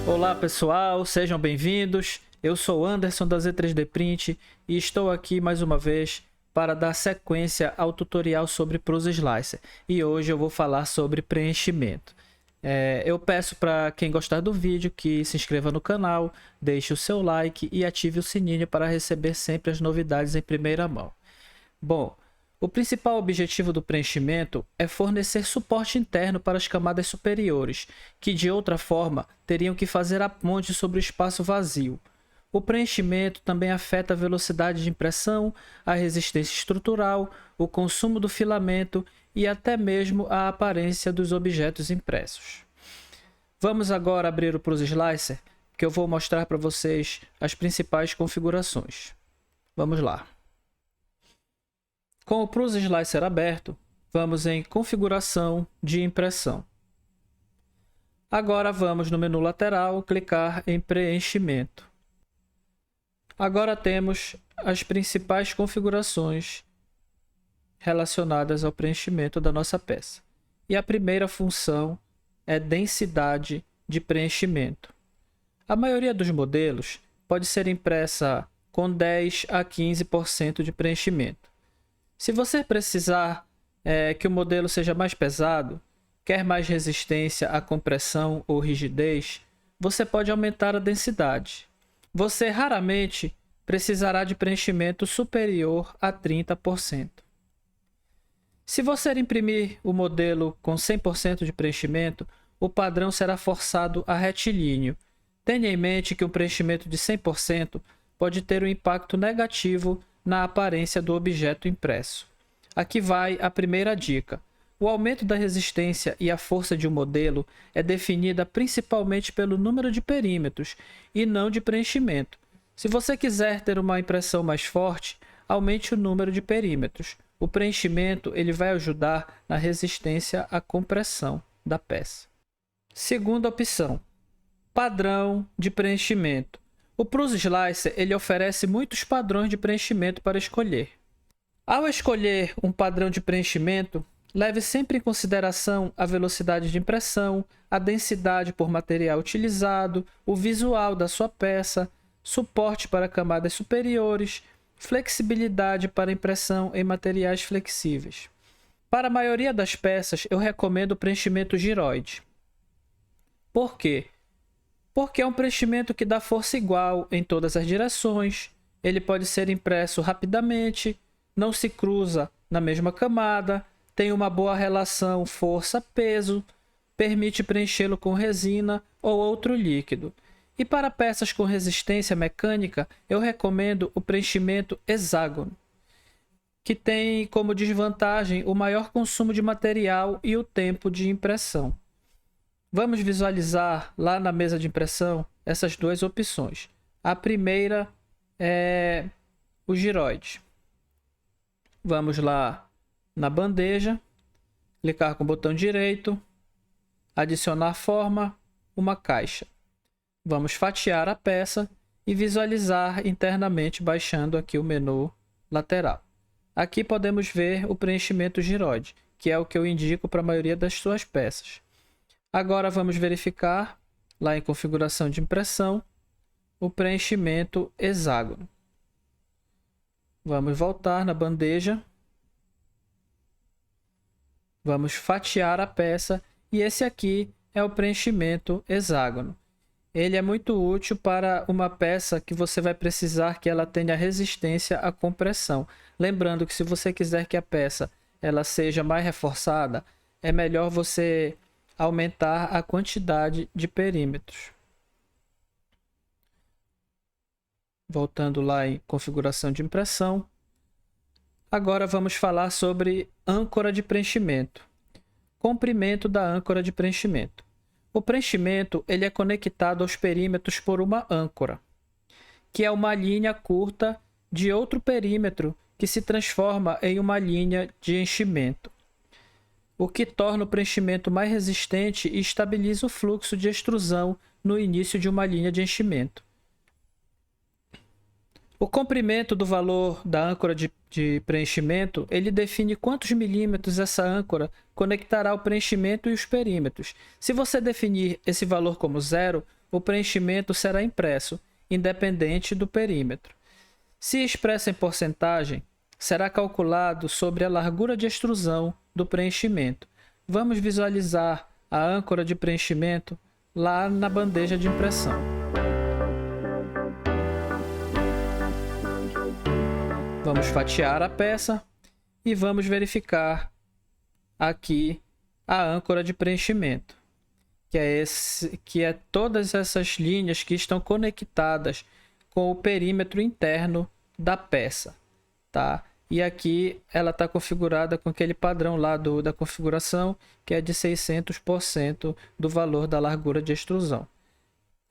Olá pessoal, sejam bem-vindos. Eu sou Anderson da Z3D Print e estou aqui mais uma vez para dar sequência ao tutorial sobre Prose Slicer. E hoje eu vou falar sobre preenchimento. Eu peço para quem gostar do vídeo que se inscreva no canal, deixe o seu like e ative o sininho para receber sempre as novidades em primeira mão. Bom, o principal objetivo do preenchimento é fornecer suporte interno para as camadas superiores, que de outra forma teriam que fazer a ponte sobre o espaço vazio. O preenchimento também afeta a velocidade de impressão, a resistência estrutural, o consumo do filamento e até mesmo a aparência dos objetos impressos. Vamos agora abrir o Prose Slicer, que eu vou mostrar para vocês as principais configurações. Vamos lá. Com o Prose Slicer aberto, vamos em Configuração de impressão. Agora vamos no menu lateral, clicar em Preenchimento. Agora temos as principais configurações relacionadas ao preenchimento da nossa peça. E a primeira função é densidade de preenchimento. A maioria dos modelos pode ser impressa com 10 a 15% de preenchimento. Se você precisar que o modelo seja mais pesado, quer mais resistência à compressão ou rigidez, você pode aumentar a densidade. Você raramente precisará de preenchimento superior a 30%. Se você imprimir o modelo com 100% de preenchimento, o padrão será forçado a retilíneo. Tenha em mente que um preenchimento de 100% pode ter um impacto negativo na aparência do objeto impresso. Aqui vai a primeira dica. O aumento da resistência e a força de um modelo é definida principalmente pelo número de perímetros e não de preenchimento. Se você quiser ter uma impressão mais forte, aumente o número de perímetros. O preenchimento ele vai ajudar na resistência à compressão da peça. Segunda opção, padrão de preenchimento. O Prose Slicer ele oferece muitos padrões de preenchimento para escolher. Ao escolher um padrão de preenchimento, leve sempre em consideração a velocidade de impressão, a densidade por material utilizado, o visual da sua peça, suporte para camadas superiores, flexibilidade para impressão em materiais flexíveis. Para a maioria das peças, eu recomendo o preenchimento giroide. Por quê? Porque é um preenchimento que dá força igual em todas as direções, ele pode ser impresso rapidamente, não se cruza na mesma camada, tem uma boa relação força-peso, permite preenchê-lo com resina ou outro líquido. E para peças com resistência mecânica, eu recomendo o preenchimento hexágono, que tem como desvantagem o maior consumo de material e o tempo de impressão. Vamos visualizar lá na mesa de impressão essas duas opções. A primeira é o giroide. Vamos lá na bandeja, clicar com o botão direito, adicionar forma, uma caixa. Vamos fatiar a peça e visualizar internamente baixando aqui o menu lateral. Aqui podemos ver o preenchimento giroide, que é o que eu indico para a maioria das suas peças. Agora vamos verificar, lá em configuração de impressão, o preenchimento hexágono. Vamos voltar na bandeja. Vamos fatiar a peça e esse aqui é o preenchimento hexágono. Ele é muito útil para uma peça que você vai precisar que ela tenha resistência à compressão. Lembrando que se você quiser que a peça ela seja mais reforçada, é melhor você aumentar a quantidade de perímetros. Voltando lá em configuração de impressão. Agora vamos falar sobre âncora de preenchimento. Comprimento da âncora de preenchimento. O preenchimento ele é conectado aos perímetros por uma âncora, que é uma linha curta de outro perímetro que se transforma em uma linha de enchimento, o que torna o preenchimento mais resistente e estabiliza o fluxo de extrusão no início de uma linha de enchimento. O comprimento do valor da âncora de preenchimento, ele define quantos milímetros essa âncora conectará o preenchimento e os perímetros. Se você definir esse valor como 0, o preenchimento será impresso, independente do perímetro. Se expresso em porcentagem, será calculado sobre a largura de extrusão do preenchimento. Vamos visualizar a âncora de preenchimento lá na bandeja de impressão. Vamos fatiar a peça e vamos verificar aqui a âncora de preenchimento, que é todas essas linhas que estão conectadas com o perímetro interno da peça, tá? E aqui ela está configurada com aquele padrão lá da configuração, que é de 600% do valor da largura de extrusão.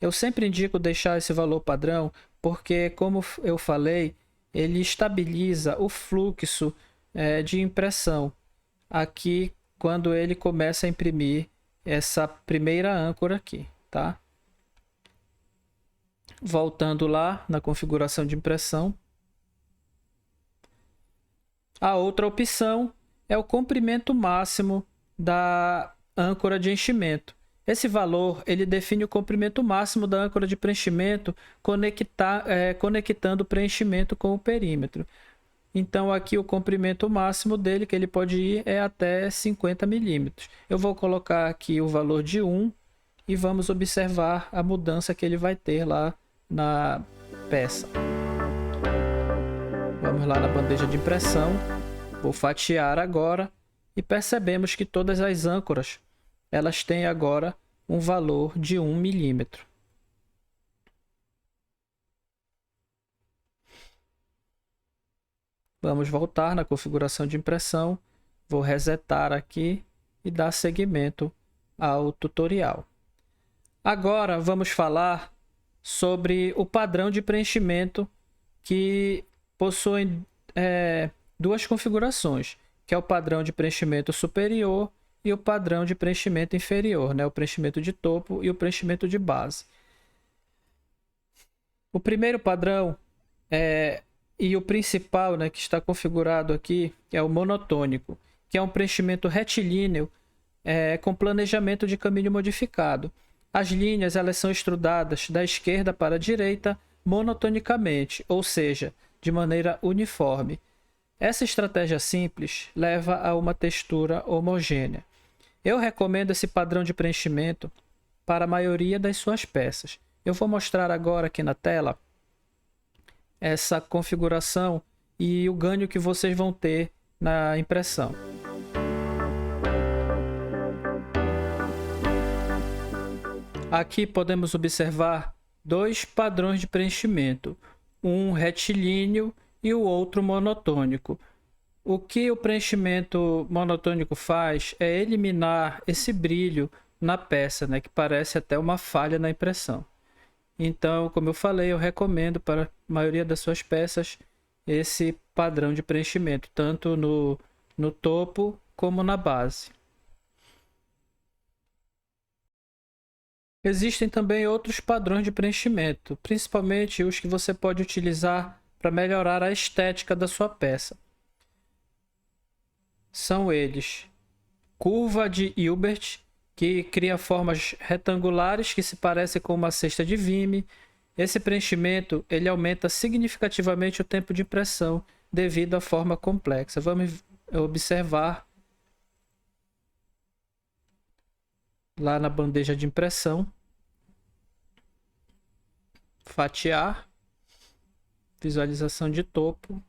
Eu sempre indico deixar esse valor padrão, porque, como eu falei, ele estabiliza o fluxo de impressão aqui quando ele começa a imprimir essa primeira âncora aqui, tá? Voltando lá na configuração de impressão. A outra opção é o comprimento máximo da âncora de enchimento. Esse valor ele define o comprimento máximo da âncora de preenchimento, conectando o preenchimento com o perímetro. Então aqui o comprimento máximo dele, que ele pode ir, é até 50 milímetros. Eu vou colocar aqui o valor de 1 e vamos observar a mudança que ele vai ter lá na peça. Vamos lá na bandeja de impressão, vou fatiar agora e percebemos que todas as âncoras elas têm agora um valor de 1 milímetro. Vamos voltar na configuração de impressão, vou resetar aqui e dar seguimento ao tutorial. Agora vamos falar sobre o padrão de preenchimento que possui duas configurações, que é o padrão de preenchimento superior e o padrão de preenchimento inferior, né? O preenchimento de topo e o preenchimento de base. O primeiro padrão e o principal, né, que está configurado aqui, é o monotônico, que é um preenchimento retilíneo com planejamento de caminho modificado. As linhas elas são estrudadas da esquerda para a direita monotonicamente, ou seja, de maneira uniforme. Essa estratégia simples leva a uma textura homogênea. Eu recomendo esse padrão de preenchimento para a maioria das suas peças. Eu vou mostrar agora aqui na tela essa configuração e o ganho que vocês vão ter na impressão. Aqui podemos observar dois padrões de preenchimento, um retilíneo e o outro monotônico. O que o preenchimento monotônico faz é eliminar esse brilho na peça, né, que parece até uma falha na impressão. Então, como eu falei, eu recomendo para a maioria das suas peças esse padrão de preenchimento, tanto no topo como na base. Existem também outros padrões de preenchimento, principalmente os que você pode utilizar para melhorar a estética da sua peça. São eles: curva de Hilbert, que cria formas retangulares que se parecem com uma cesta de vime. Esse preenchimento ele aumenta significativamente o tempo de impressão devido à forma complexa. Vamos observar lá na bandeja de impressão. Fatiar. Visualização de topo.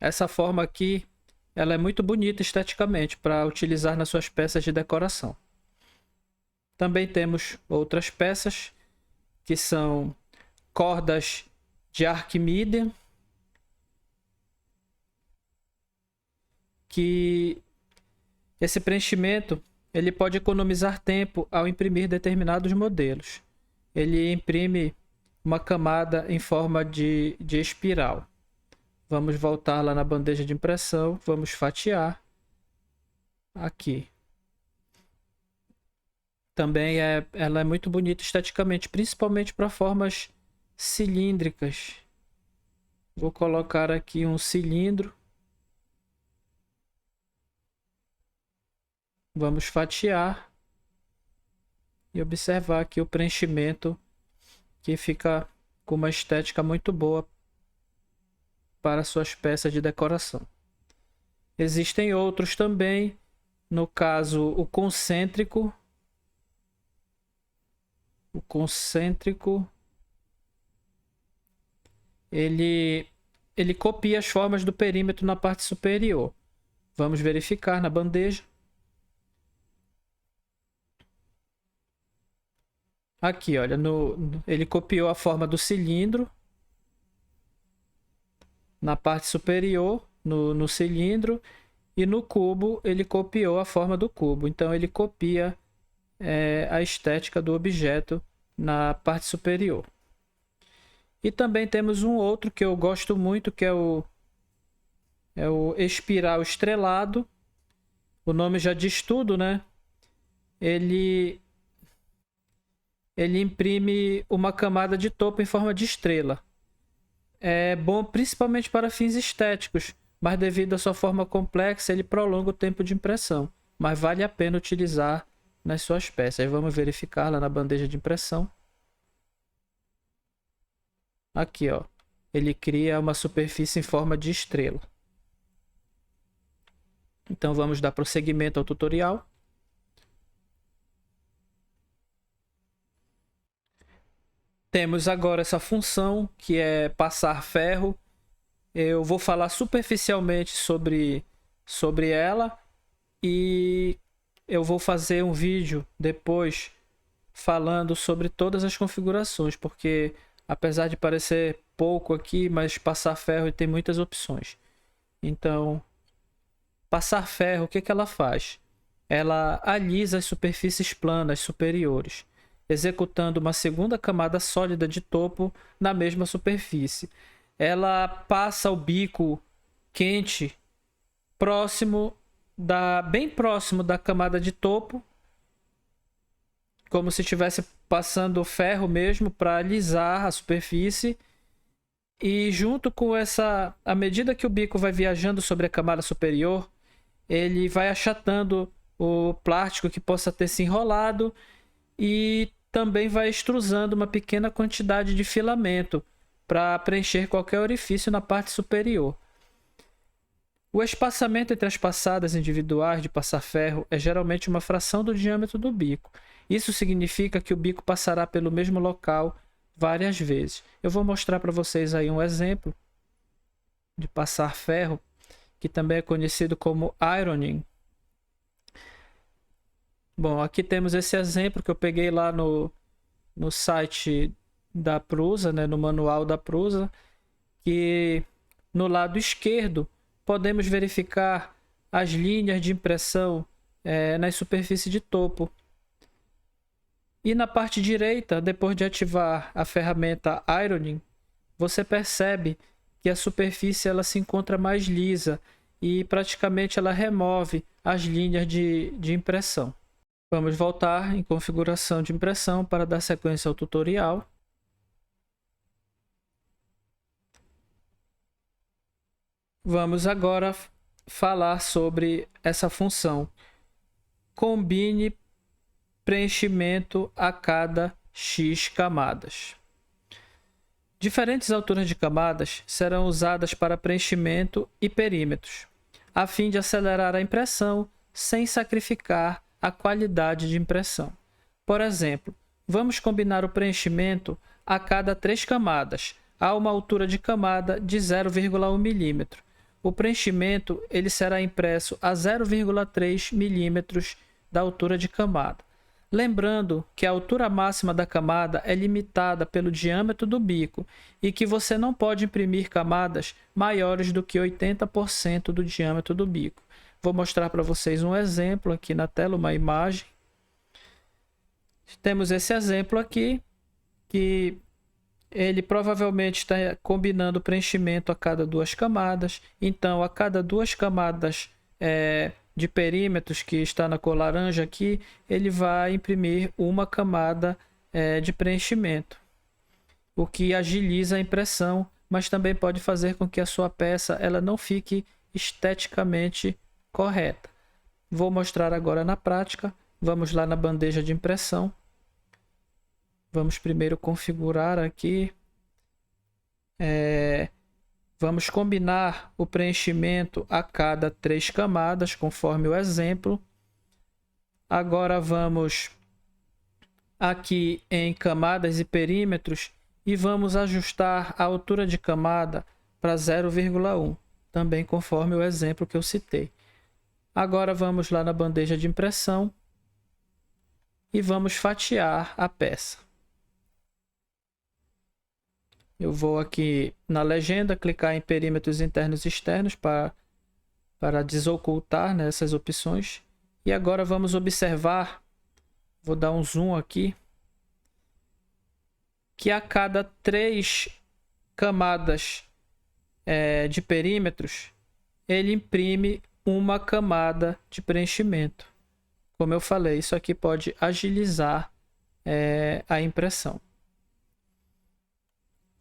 Essa forma aqui ela é muito bonita esteticamente para utilizar nas suas peças de decoração. Também temos outras peças que são cordas de Arquimídea, que esse preenchimento ele pode economizar tempo ao imprimir determinados modelos. Ele imprime uma camada em forma de espiral. Vamos voltar lá na bandeja de impressão, vamos fatiar aqui. Também ela é muito bonita esteticamente, principalmente para formas cilíndricas. Vou colocar aqui um cilindro. Vamos fatiar e observar aqui o preenchimento, que fica com uma estética muito boa para suas peças de decoração. Existem outros também, no caso o concêntrico. O concêntrico, ele copia as formas do perímetro na parte superior. Vamos verificar na bandeja. Aqui, olha, ele copiou a forma do cilindro na parte superior, no cilindro, e no cubo ele copiou a forma do cubo. Então ele copia a estética do objeto na parte superior. E também temos um outro que eu gosto muito, que é o espiral estrelado. O nome já diz tudo, né? Ele imprime uma camada de topo em forma de estrela. É bom principalmente para fins estéticos, mas devido à sua forma complexa, ele prolonga o tempo de impressão. Mas vale a pena utilizar nas suas peças. Aí vamos verificar lá na bandeja de impressão. Aqui, ó. Ele cria uma superfície em forma de estrela. Então vamos dar prosseguimento ao tutorial. Temos agora essa função que é passar ferro. Eu vou falar superficialmente sobre ela e eu vou fazer um vídeo depois falando sobre todas as configurações, porque apesar de parecer pouco aqui, mas passar ferro tem muitas opções. Então, passar ferro, o que ela faz? Ela alisa as superfícies planas superiores, executando uma segunda camada sólida de topo na mesma superfície. Ela passa o bico quente bem próximo da camada de topo, como se estivesse passando ferro mesmo para alisar a superfície. E junto com à medida que o bico vai viajando sobre a camada superior, ele vai achatando o plástico que possa ter se enrolado e também vai extrusando uma pequena quantidade de filamento para preencher qualquer orifício na parte superior. O espaçamento entre as passadas individuais de passar ferro é geralmente uma fração do diâmetro do bico. Isso significa que o bico passará pelo mesmo local várias vezes. Eu vou mostrar para vocês aí um exemplo de passar ferro, que também é conhecido como ironing. Bom, aqui temos esse exemplo que eu peguei lá no site da Prusa, né, no manual da Prusa, que no lado esquerdo podemos verificar as linhas de impressão nas superfícies de topo. E na parte direita, depois de ativar a ferramenta Ironing, você percebe que a superfície ela se encontra mais lisa e praticamente ela remove as linhas de impressão. Vamos voltar em configuração de impressão para dar sequência ao tutorial. Vamos agora falar sobre essa função. Combine preenchimento a cada X camadas. Diferentes alturas de camadas serão usadas para preenchimento e perímetros, a fim de acelerar a impressão sem sacrificar a qualidade de impressão. Por exemplo, vamos combinar o preenchimento a cada 3 camadas, a uma altura de camada de 0,1 mm. O preenchimento ele será impresso a 0,3 mm da altura de camada. Lembrando que a altura máxima da camada é limitada pelo diâmetro do bico e que você não pode imprimir camadas maiores do que 80% do diâmetro do bico. Vou mostrar para vocês um exemplo aqui na tela, uma imagem. Temos esse exemplo aqui, que ele provavelmente está combinando o preenchimento a cada 2 camadas. Então, a cada 2 camadas de perímetros que está na cor laranja aqui, ele vai imprimir uma camada de preenchimento, o que agiliza a impressão, mas também pode fazer com que a sua peça ela não fique esteticamente correta. Vou mostrar agora na prática. Vamos lá na bandeja de impressão. Vamos primeiro configurar aqui. Vamos combinar o preenchimento a cada 3 camadas, conforme o exemplo. Agora vamos aqui em camadas e perímetros e vamos ajustar a altura de camada para 0,1, também conforme o exemplo que eu citei. Agora vamos lá na bandeja de impressão e vamos fatiar a peça. Eu vou aqui na legenda, clicar em perímetros internos e externos para desocultar, né, essas opções. E agora vamos observar, vou dar um zoom aqui, que a cada 3 camadas de perímetros, ele imprime uma camada de preenchimento. Como eu falei, isso aqui pode agilizar a impressão.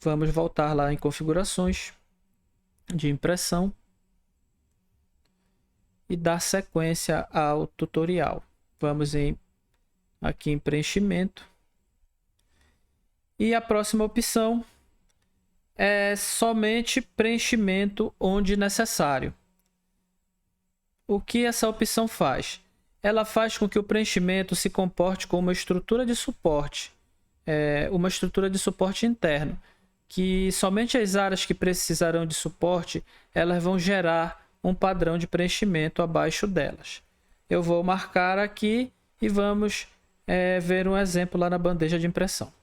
Vamos voltar lá em configurações de impressão e dar sequência ao tutorial. Vamos aqui em preenchimento. E a próxima opção é somente preenchimento onde necessário. O que essa opção faz? Ela faz com que o preenchimento se comporte como uma estrutura de suporte, uma estrutura de suporte interno, que somente as áreas que precisarão de suporte, elas vão gerar um padrão de preenchimento abaixo delas. Eu vou marcar aqui e vamos ver um exemplo lá na bandeja de impressão.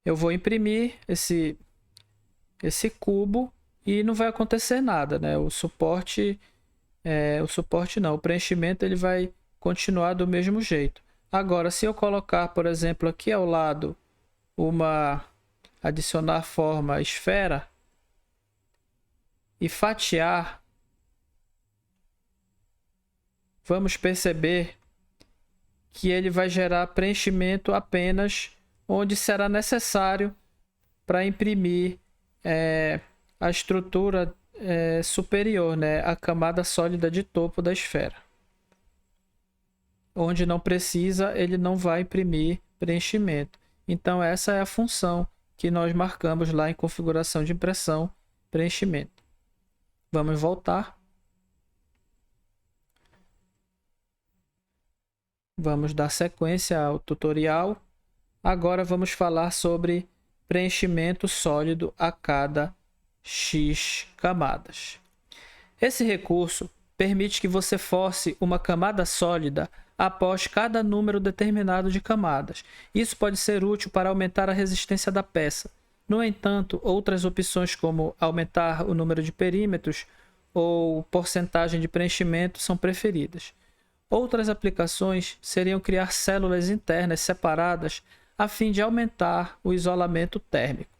Eu vou imprimir esse cubo e não vai acontecer nada, né? O suporte não, o preenchimento ele vai continuar do mesmo jeito. Agora, se eu colocar, por exemplo, aqui ao lado adicionar forma esfera e fatiar, vamos perceber que ele vai gerar preenchimento apenas onde será necessário para imprimir a estrutura superior, né? A camada sólida de topo da esfera. Onde não precisa, ele não vai imprimir preenchimento. Então, essa é a função que nós marcamos lá em configuração de impressão, preenchimento. Vamos voltar. Vamos dar sequência ao tutorial. Agora vamos falar sobre preenchimento sólido a cada X camadas. Esse recurso permite que você force uma camada sólida após cada número determinado de camadas. Isso pode ser útil para aumentar a resistência da peça. No entanto, outras opções como aumentar o número de perímetros ou porcentagem de preenchimento são preferidas. Outras aplicações seriam criar células internas separadas a fim de aumentar o isolamento térmico.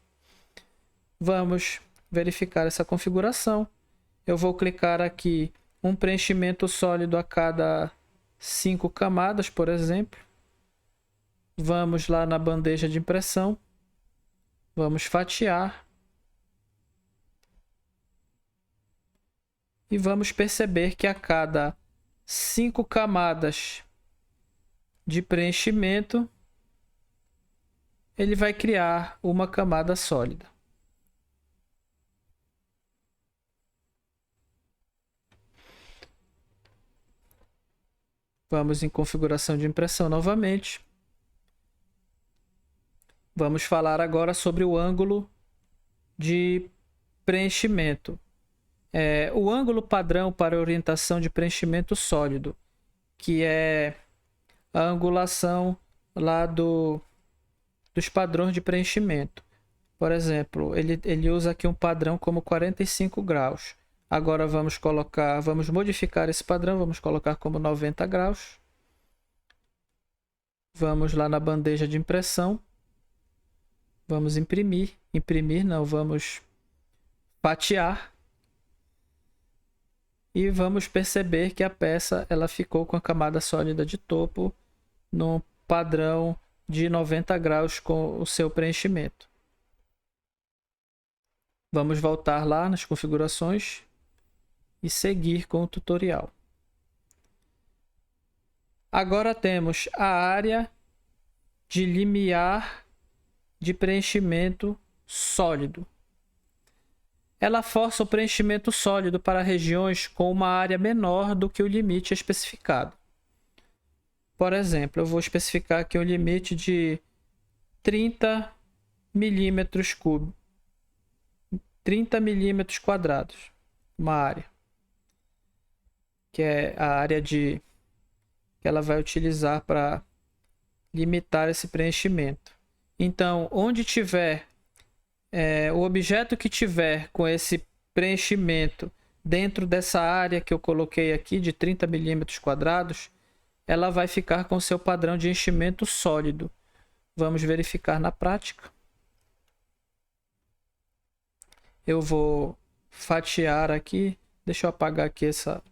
Vamos verificar essa configuração. Eu vou clicar aqui um preenchimento sólido a cada 5 camadas, por exemplo. Vamos lá na bandeja de impressão. Vamos fatiar. E vamos perceber que a cada 5 camadas de preenchimento, ele vai criar uma camada sólida. Vamos em configuração de impressão novamente. Vamos falar agora sobre o ângulo de preenchimento. O ângulo padrão para orientação de preenchimento sólido, que é a angulação lá dos padrões de preenchimento. Por exemplo, ele usa aqui um padrão como 45 graus. Agora vamos modificar esse padrão, vamos colocar como 90 graus. Vamos lá na bandeja de impressão. Vamos vamos fatiar. E vamos perceber que a peça ela ficou com a camada sólida de topo no padrão de 90 graus com o seu preenchimento. Vamos voltar lá nas configurações e seguir com o tutorial. Agora temos a área de limiar de preenchimento sólido. Ela força o preenchimento sólido para regiões com uma área menor do que o limite especificado. Por exemplo, eu vou especificar aqui um limite de 30 milímetros cúbicos, 30 milímetros quadrados, uma área, que é a área que ela vai utilizar para limitar esse preenchimento. Então, onde tiver o objeto que tiver com esse preenchimento dentro dessa área que eu coloquei aqui de 30 milímetros quadrados, ela vai ficar com seu padrão de enchimento sólido. Vamos verificar na prática. Eu vou fatiar aqui, deixa eu apagar aqui essa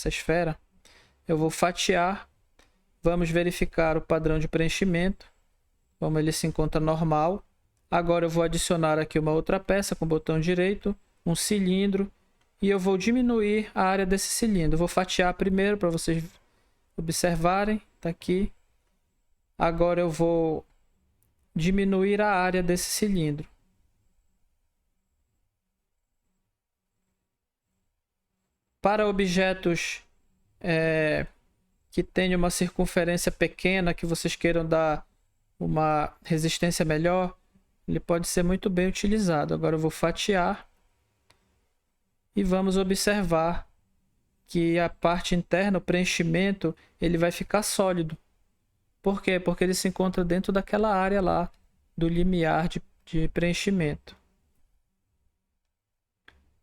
esfera. Eu vou fatiar, vamos verificar o padrão de preenchimento, como ele se encontra normal. Agora eu vou adicionar aqui uma outra peça com o botão direito, um cilindro, e eu vou diminuir a área desse cilindro. Vou fatiar primeiro para vocês observarem, tá aqui. Agora eu vou diminuir a área desse cilindro. Para objetos que tenham uma circunferência pequena, que vocês queiram dar uma resistência melhor, ele pode ser muito bem utilizado. Agora eu vou fatiar e vamos observar que a parte interna, o preenchimento, ele vai ficar sólido. Por quê? Porque ele se encontra dentro daquela área lá do limiar de preenchimento.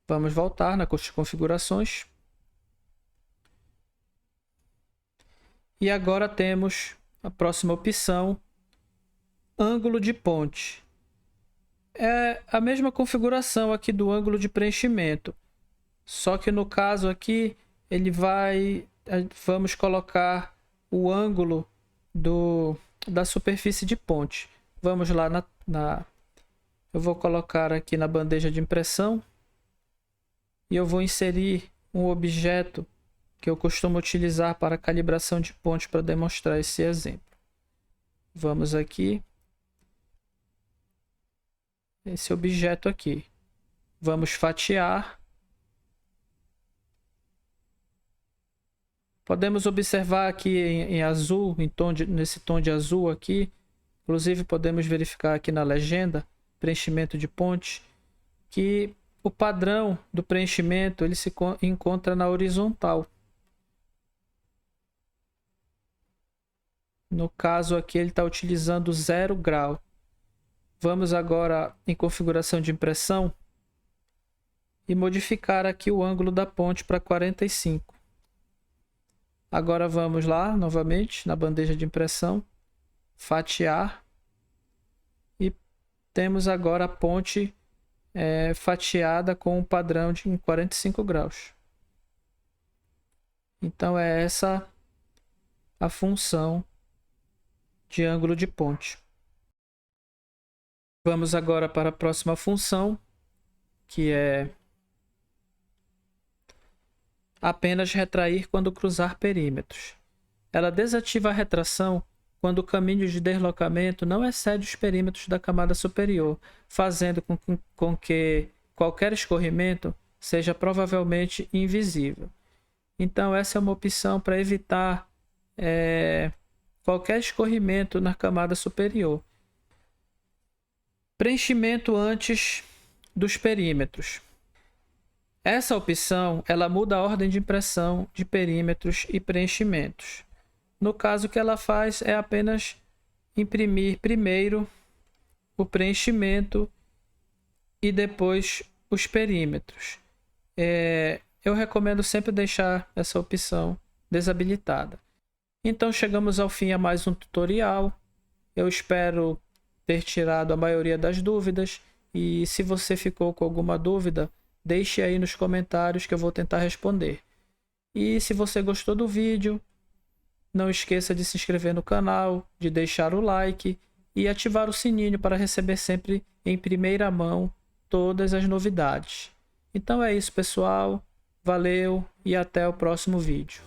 Vamos voltar nas configurações. E agora temos a próxima opção, ângulo de ponte. É a mesma configuração aqui do ângulo de preenchimento, só que no caso aqui vamos colocar o ângulo da superfície de ponte. Vamos lá eu vou colocar aqui na bandeja de impressão e eu vou inserir um objeto que eu costumo utilizar para calibração de ponte para demonstrar esse exemplo. Vamos aqui, esse objeto aqui. Vamos fatiar. Podemos observar aqui em azul, nesse tom de azul aqui, inclusive podemos verificar aqui na legenda, preenchimento de ponte, que o padrão do preenchimento ele se encontra na horizontal. No caso aqui ele está utilizando 0 grau. Vamos agora em configuração de impressão e modificar aqui o ângulo da ponte para 45. Agora vamos lá novamente na bandeja de impressão, fatiar e temos agora a ponte fatiada com um padrão de 45 graus. Então é essa a função de ângulo de ponte. Vamos agora para a próxima função, que é apenas retrair quando cruzar perímetros. Ela desativa a retração quando o caminho de deslocamento não excede os perímetros da camada superior, fazendo com que qualquer escorrimento seja provavelmente invisível. Então essa é uma opção para evitar qualquer escorrimento na camada superior. Preenchimento antes dos perímetros. Essa opção ela muda a ordem de impressão de perímetros e preenchimentos. No caso, o que ela faz é apenas imprimir primeiro o preenchimento e depois os perímetros. Eu recomendo sempre deixar essa opção desabilitada. Então chegamos ao fim a mais um tutorial. Eu espero ter tirado a maioria das dúvidas e se você ficou com alguma dúvida, deixe aí nos comentários que eu vou tentar responder. E se você gostou do vídeo, não esqueça de se inscrever no canal, de deixar o like e ativar o sininho para receber sempre em primeira mão todas as novidades. Então é isso, pessoal. Valeu e até o próximo vídeo.